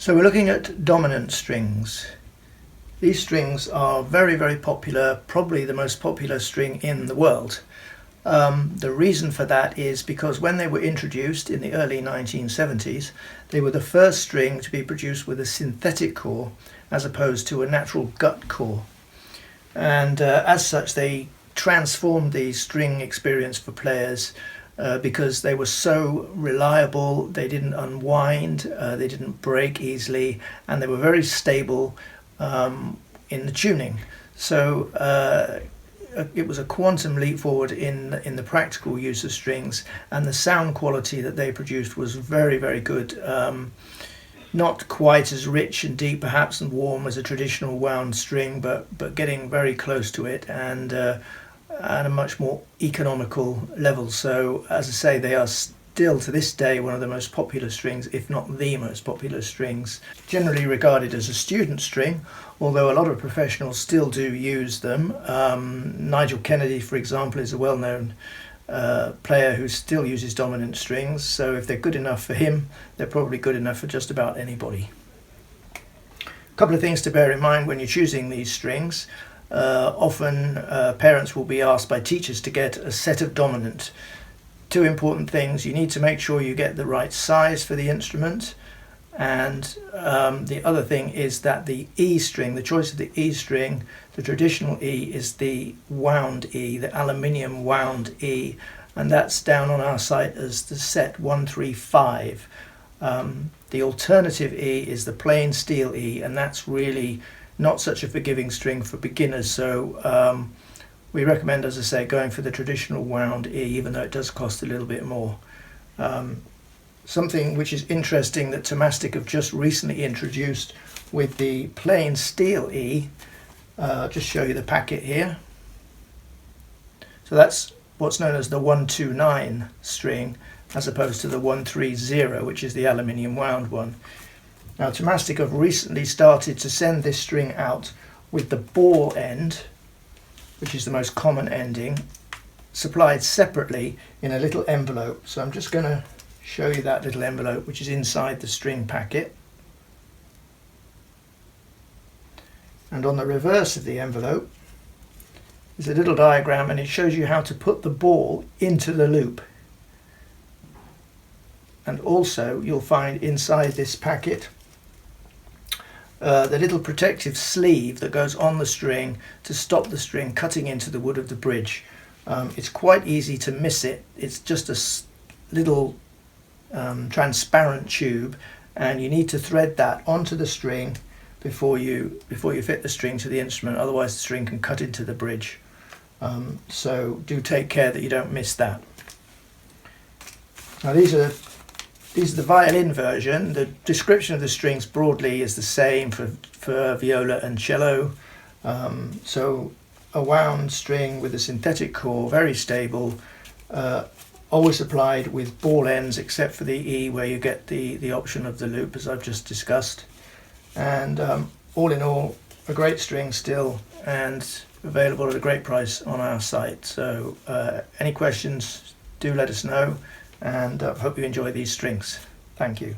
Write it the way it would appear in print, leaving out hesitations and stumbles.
So we're looking at dominant strings. These strings are very, very popular, probably the most popular string in the world. The reason for that is because when they were introduced in the early 1970s, they were the first string to be produced with a synthetic core as opposed to a natural gut core. And as such, they transformed the string experience for players because they were so reliable, they didn't unwind, they didn't break easily, and they were very stable in the tuning. So it was a quantum leap forward in the practical use of strings, and the sound quality that they produced was very, very good. Not quite as rich and deep perhaps and warm as a traditional wound string, but getting very close to it, and at a much more economical level. So as I say, they are still to this day one of the most popular strings, if not the most popular strings. Generally regarded as a student string, although a lot of professionals still do use them. Nigel Kennedy, for example, is a well-known player who still uses dominant strings, so if they're good enough for him, they're probably good enough for just about anybody. A couple of things to bear in mind when you're choosing these strings. Often parents will be asked by teachers to get a set of dominant. Two important things: you need to make sure you get the right size for the instrument, and the other thing is that the E string, the choice of the E string, the traditional E is the wound E, the aluminium wound E, and that's down on our site as the set 135. The alternative E is the plain steel E, and that's really not such a forgiving string for beginners, so we recommend, as I say, going for the traditional wound E, even though it does cost a little bit more. Something which is interesting that Tonally have just recently introduced with the plain steel E, I'll just show you the packet here. So that's what's known as the 129 string, as opposed to the 130, which is the aluminium wound one. Now Tonally have recently started to send this string out with the ball end, which is the most common ending, supplied separately in a little envelope. So I'm just going to show you that little envelope, which is inside the string packet. And on the reverse of the envelope is a little diagram, and it shows you how to put the ball into the loop. And also you'll find inside this packet the little protective sleeve that goes on the string to stop the string cutting into the wood of the bridge. It's quite easy to miss it. It's just a little transparent tube, and you need to thread that onto the string before you fit the string to the instrument, otherwise the string can cut into the bridge. So do take care that you don't miss that. Now these are the violin version. The description of the strings broadly is the same for viola and cello. So a wound string with a synthetic core, very stable, always supplied with ball ends except for the E, where you get the option of the loop, as I've just discussed. And all in all, a great string still, and available at a great price on our site. So any questions, do let us know, and hope you enjoy these strings. Thank you.